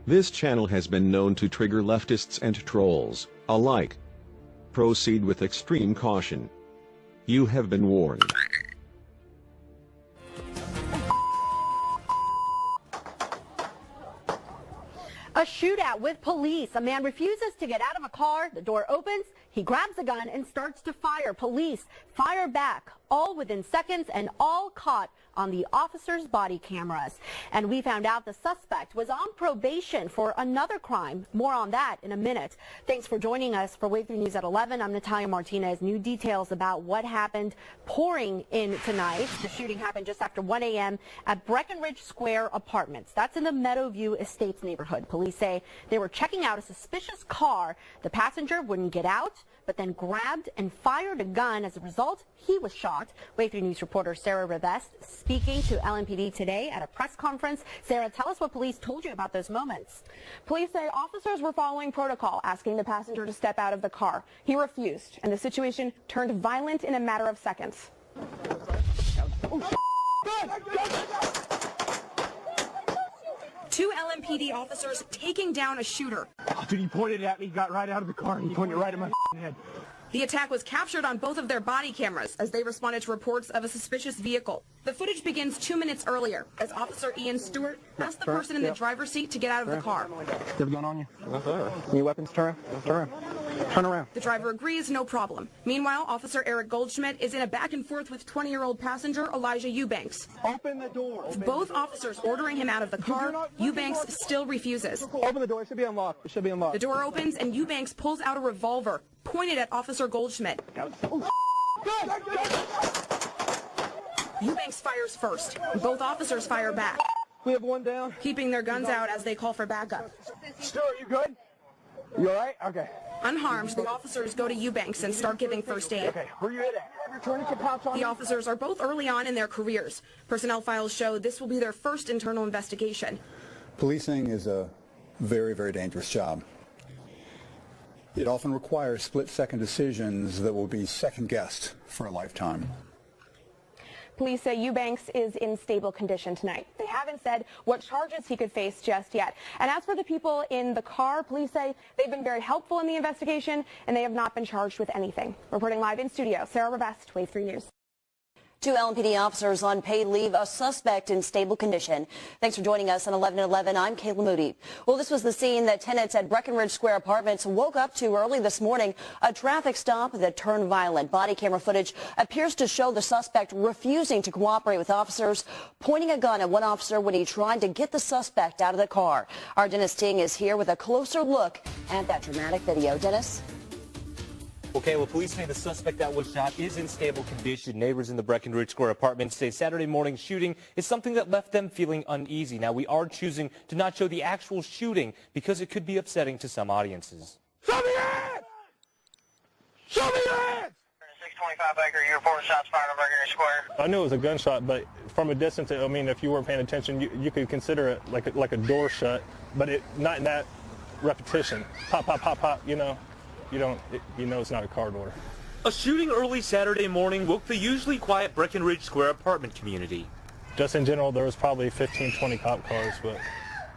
This channel has been known to trigger leftists and trolls alike. Proceed with extreme caution. You have been warned. A shootout with police. A man refuses to get out of a car. The door opens. He grabs a gun and starts to fire. Police fire back, all within seconds and all caught on the officer's body cameras. And we found out the suspect was on probation for another crime. More on that in a minute. Thanks for joining us for Wave 3 News at 11. I'm Natalia Martinez. New details about what happened pouring in tonight. The shooting happened just after 1 a.m. at Breckenridge Square Apartments. That's in the Meadowview Estates neighborhood. Police say they were checking out a suspicious car. The passenger wouldn't get out, but then grabbed and fired a gun. As a result, he was shot. Wave 3 News reporter Sarah Rivest speaking to LMPD today at a press conference. Sarah, tell us what police told you about those moments. Police say officers were following protocol, asking the passenger to step out of the car. He refused, and the situation turned violent in a matter of seconds. Two LMPD officers taking down a shooter. Oh, dude, he pointed at me, got right out of the car, and he pointed right at my head. The attack was captured on both of their body cameras as they responded to reports of a suspicious vehicle. The footage begins 2 minutes earlier as Officer Ian Stewart asked the person in the driver's seat to get out of the car. You have a gun on you? Any weapons? Turn around. Turn around. The driver agrees, no problem. Meanwhile, Officer Eric Goldschmidt is in a back and forth with 20-year-old passenger Elijah Eubanks. Open the door. Both officers ordering him out of the car. Eubanks still refuses. Open the door. It should be unlocked. It should be unlocked. The door opens and Eubanks pulls out a revolver, pointed at Officer Goldschmidt. Eubanks fires first. Both officers fire back. We have one down. Keeping their guns out as they call for backup. Stuart, you good? You all right? Okay. Unharmed, the officers go to Eubanks and start giving first aid. Okay, where you at? The officers are both early on in their careers. Personnel files show this will be their first internal investigation. Policing is a very, very dangerous job. It often requires split-second decisions that will be second-guessed for a lifetime. Police say Eubanks is in stable condition tonight. They haven't said what charges he could face just yet. And as for the people in the car, police say they've been very helpful in the investigation and they have not been charged with anything. Reporting live in studio, Sarah Rivest, Wave 3 News. Two LMPD officers on paid leave, a suspect in stable condition. Thanks for joining us on 11:11. I'm Kayla Moody. Well, this was the scene that tenants at Breckenridge Square Apartments woke up to early this morning. A traffic stop that turned violent. Body camera footage appears to show the suspect refusing to cooperate with officers, pointing a gun at one officer when he tried to get the suspect out of the car. Our Dennis Ting is here with a closer look at that dramatic video. Dennis? Okay, well, police say the suspect that was shot is in stable condition. Neighbors in the Breckenridge Square apartment say Saturday morning shooting is something that left them feeling uneasy. Now, we are choosing to not show the actual shooting because it could be upsetting to some audiences. Show me your hands! Show me your hands! 625 Baker, you reported shots fired on Breckenridge Square. I knew it was a gunshot, but from a distance, I mean, if you weren't paying attention, you could consider it like a door shut, but not in that repetition. Pop, pop, pop, pop, you know. You know it's not a car door. A shooting early Saturday morning woke the usually quiet Breckenridge Square apartment community. Just in general, there was probably 15, 20 cop cars, but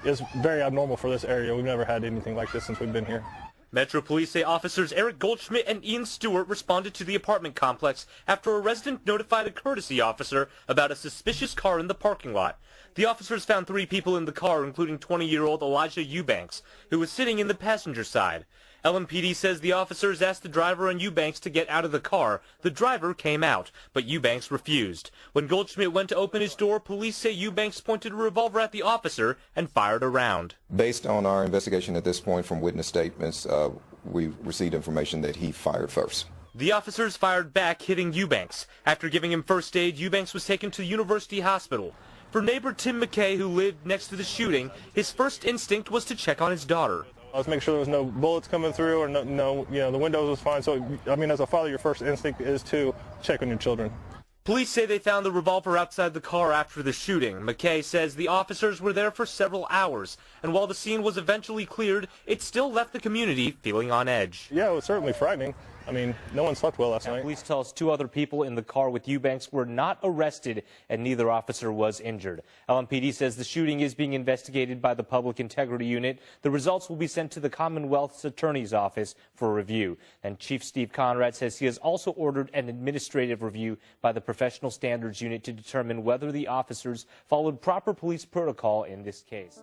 it's very abnormal for this area. We've never had anything like this since we've been here. Metro Police say officers Eric Goldschmidt and Ian Stewart responded to the apartment complex after a resident notified a courtesy officer about a suspicious car in the parking lot. The officers found 3 people in the car, including 20-year-old Elijah Eubanks, who was sitting in the passenger side. LMPD says the officers asked the driver and Eubanks to get out of the car. The driver came out, but Eubanks refused. When Goldschmidt went to open his door, police say Eubanks pointed a revolver at the officer and fired a round. Based on our investigation at this point from witness statements, we received information that he fired first. The officers fired back, hitting Eubanks. After giving him first aid, Eubanks was taken to the University Hospital. For neighbor Tim McKay, who lived next to the shooting, his first instinct was to check on his daughter. Let's make sure there was no bullets coming through or no, the windows was fine. So, I mean, as a father, your first instinct is to check on your children. Police say they found the revolver outside the car after the shooting. McKay says the officers were there for several hours, and while the scene was eventually cleared, it still left the community feeling on edge. Yeah, it was certainly frightening. I mean, no one slept well last night. Police tell us 2 other people in the car with Eubanks were not arrested and neither officer was injured. LMPD says the shooting is being investigated by the Public Integrity Unit. The results will be sent to the Commonwealth's Attorney's Office for review. And Chief Steve Conrad says he has also ordered an administrative review by the Professional Standards Unit to determine whether the officers followed proper police protocol in this case.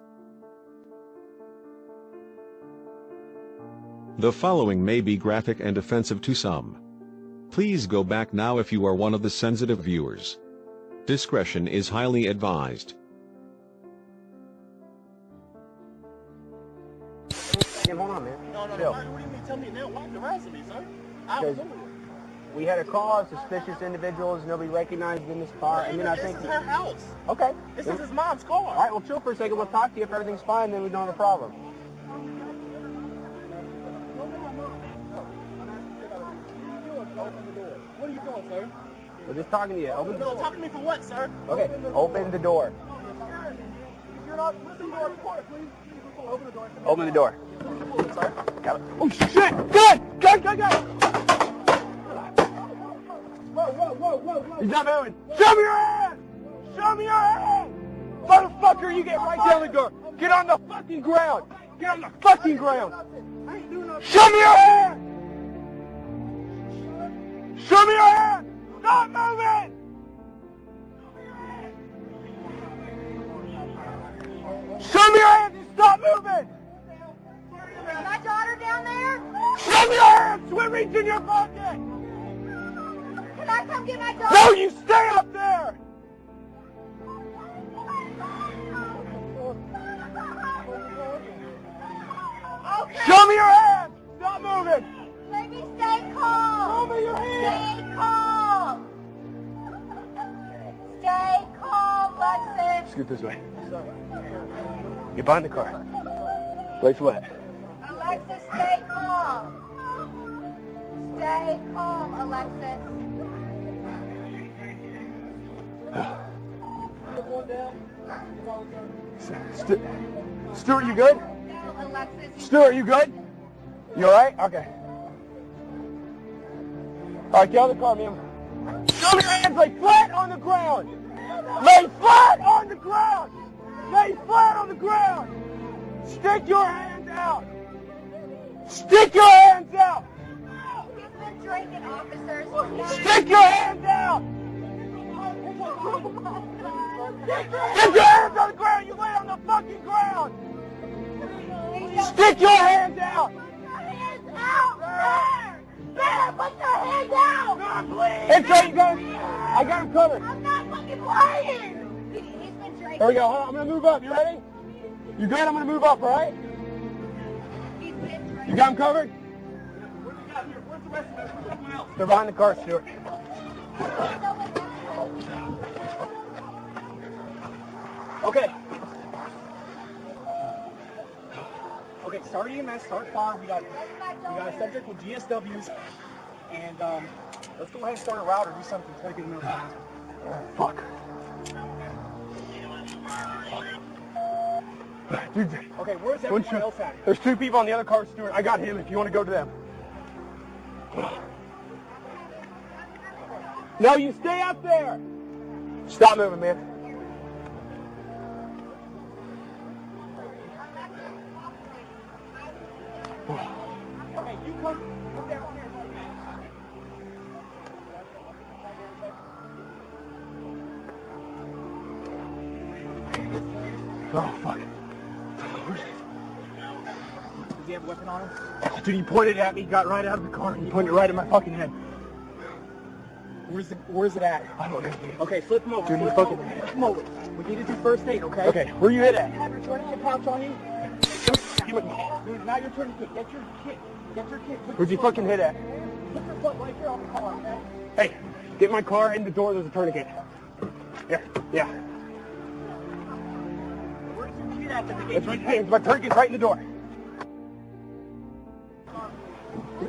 The following may be graphic and offensive to some. Please go back now if you are one of the sensitive viewers. Discretion is highly advised. Hold on, man. No. What do you mean? Tell me now. Why harassing me, sir? I was over here. We had a call of suspicious individuals. Nobody recognized in this car. And then I think this is her house. Okay. This is his mom's car. All right. Well, chill for a second. We'll talk to you. If everything's fine, then we don't have a problem. What are you doing, sir? We're just talking to you. Open the door. Talking to me for what, sir? Okay. Open the door. You're not listening to our report, please. Open the door. Open the door. Got it. Oh shit! Gun! Whoa. He's not moving. Show me your hand! Show me your hand! Motherfucker, you get right down the door. Get on the fucking ground. Get on the fucking ground. Show me your hand! Show me your hand! Stop moving! Show me your hand and stop moving! Is my daughter down there? Show me your hand! Swim reach in your pocket! Can I come get my daughter? No, you stay up there! Okay. Show me your hand! Stop moving! Baby, stay calm. Show me your hand! Stay calm. Stay calm, Lexus. Scoot this way. Get behind the car. Place what? Alexis, stay calm. Stay calm, Alexis. Stuart, you good? No, Alexis. Stuart, you good? You alright? Okay. Alright, get out of the car, man. Show me your hands, lay flat on the ground! Lay flat on the ground! Lay flat on the ground! Stick your hands out! Stick your hands out! He's been drinking, officers. Stick your hands out! Get your hands on the ground! You lay on the fucking ground! Stick your hands out! Hands out! There! Better put your hands out! No, please! It's right, you guys. I got him covered. I'm not fucking playing! He's been drinking. Here we go. Hold on. I'm gonna move up. You ready? You good? I'm gonna move up, all right? He's been drinking. You got him covered? Where's the rest of us? Where's everyone else? They're behind the car, Stuart. Okay. Okay, start EMS, start fire. We got a subject with GSWs, and let's go ahead and start a route or do something to take it in the Fuck. Dude, okay, where's everyone else at? there's 2 people on the other car, Stuart. I got him if you want to go to them. No, you stay up there! Stop moving, man. Okay, you come down here. Oh, fuck. Does he have a weapon on him? Dude, he pointed at me, got right out of the car, and he pointed right at my fucking head. Where's it at? I don't know. Okay, flip him over. Dude, Flip him over. We need to do first aid, okay? Okay, where you hit at? Have your tourniquet pouch on you. Dude, now your tourniquet. Get your kit. Get your kit. Where'd you fucking hit at? Put your foot right here on the car, okay? Hey, get my car in the door, there's a tourniquet. Yeah. Where's your kit at? It's right there. My tourniquet's right in the door.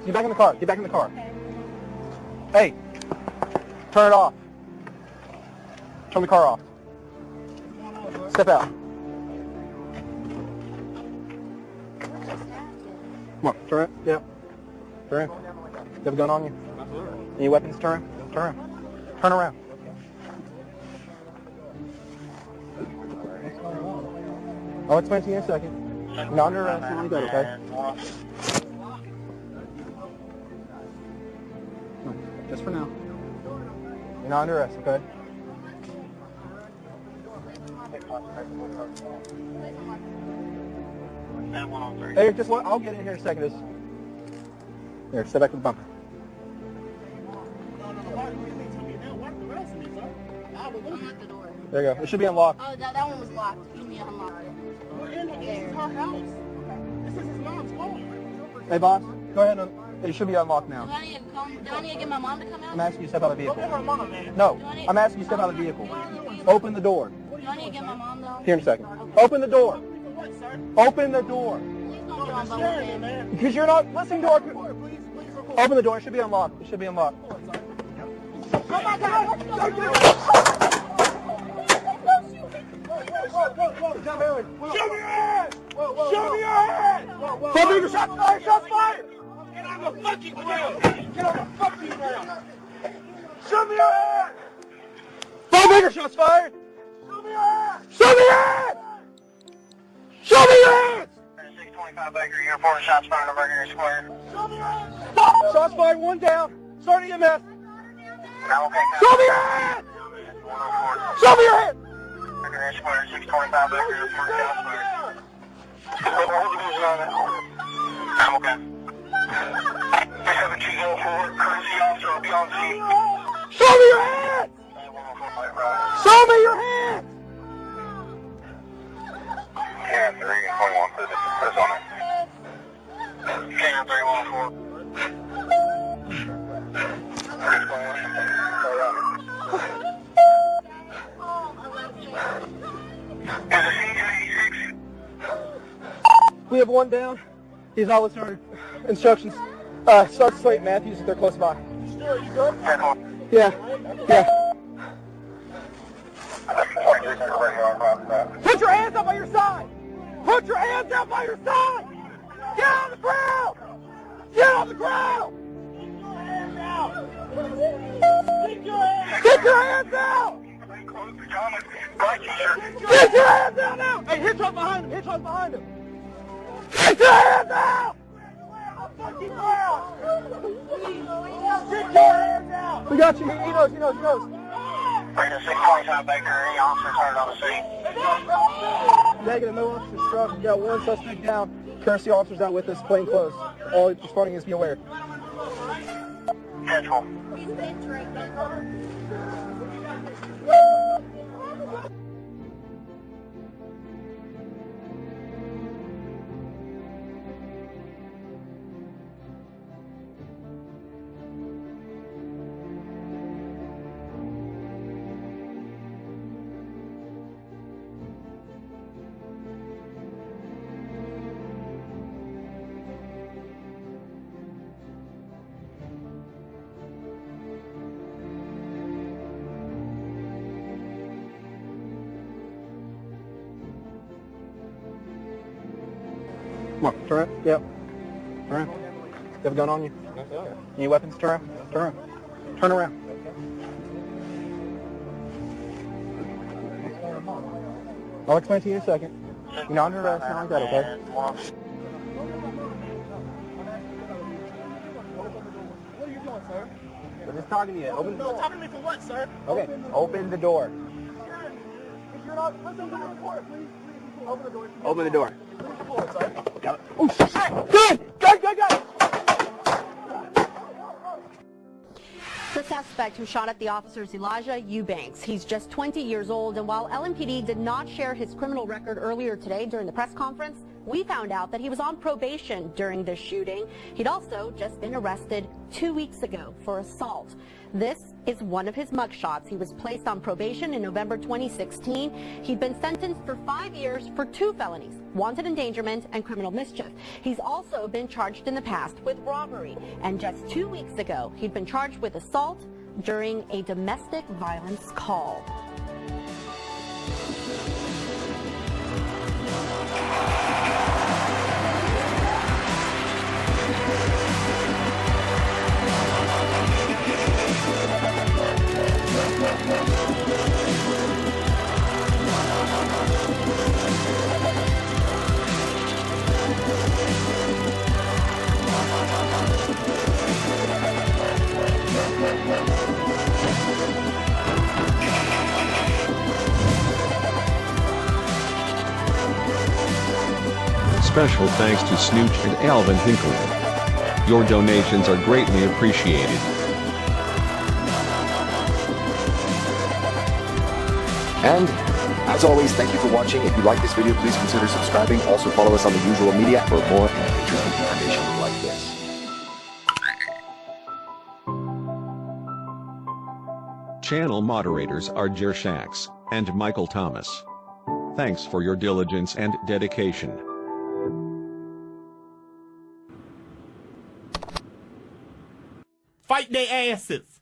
Get back in the car. Get back in the car. Hey, turn it off. Turn the car off. Step out. Come on, turn it. Yeah. Turn around. You have a gun on you? Any weapons? Turn around. Turn around. Turn around. I'll explain to you in a second. You're not under arrest. You're on good, okay? Just for now. You're not under arrest, okay? Hey, just what? I'll get in here in a second. Just here, step back to the bumper. There you go. It should be unlocked. Oh, that one was locked. You need to unlock it. We're in here. This is our house. This is his mom's home. Hey, boss, go ahead and it should be unlocked now. Do I need to get my mom to come out? I'm asking you to step out of the vehicle. Look at her mom, man. No, I'm asking you to step out of the vehicle. Open the door. Do I need to get my mom, though? Here in a second. Open the door. Open the door. Please don't get on both with me. Because you're not listening to our... Open the door. It should be unlocked. It should be unlocked. Oh my God! Don't do it! Show me your hand! Show me your hand! Show me your shots fired! Shots fired! Get on the fucking ground! Get on the fucking ground! Show me your hand! 5 bigger shots fired! Show me your hand! Show me your hand! Show me your hands! 625 Baker, you're reporting shots fired on Burgundy Square. Show me your hand! Shots fired, 1 down. Starting EMS. I'm okay. Show me your hand! Show me your hand! Burgundy Square, 625 Baker, you're reporting shots fired. I'm okay. 1704, courtesy officer will be on scene. Show me your hand! Show me your hand! Can 321 for this on it. Can 314. We have 1 down. He's not listening to our instructions. Start Slate Matthews if they're close by. Are you good? Yeah. Yeah. Put your hands up by your side! Put your hands up by your side! Get on the ground! Get on the ground! Stick your hands out! Get your hands out! Get your hands out now! Hey, hitch up behind him! Hitch up behind him! Get your hands out! Fucking ground! Stick your hands out! We got you. He knows. He knows. Rated 625 Baker, any officer turned on the scene. Negative, no officer struck. We got 1 suspect down. Courtesy officers out with us, plain clothes. All responding is be aware. 10-4. Come on, turn around. Yep. Turn around. You have a gun on you? Any weapons? Turn around. Turn around. Turn around. I'll explain to you in a second. You're not under arrest, not like that, okay? What are you doing, sir? We're just talking to you. Open the door. Talking to me for what, sir? Okay, open the door. If you're not listening to the report, please open the door. Open the door. Got it. Oh, shit! Good! The suspect who shot at the officer is Elijah Eubanks. He's just 20 years old, and while LMPD did not share his criminal record earlier today during the press conference, we found out that he was on probation during the shooting. He'd also just been arrested 2 weeks ago for assault. This is one of his mugshots. He was placed on probation in November 2016. He'd been sentenced for 5 years for 2 felonies, wanted endangerment and criminal mischief. He's also been charged in the past with robbery. And just 2 weeks ago, he'd been charged with assault during a domestic violence call. special thanks to Snooch and Alvin Hinkle. Your donations are greatly appreciated. And as always, thank you for watching. If you like this video, please consider subscribing. Also follow us on the usual media for more and interesting information like this. Channel moderators are Jer Shax and Michael Thomas. Thanks for your diligence and dedication. Fight their asses.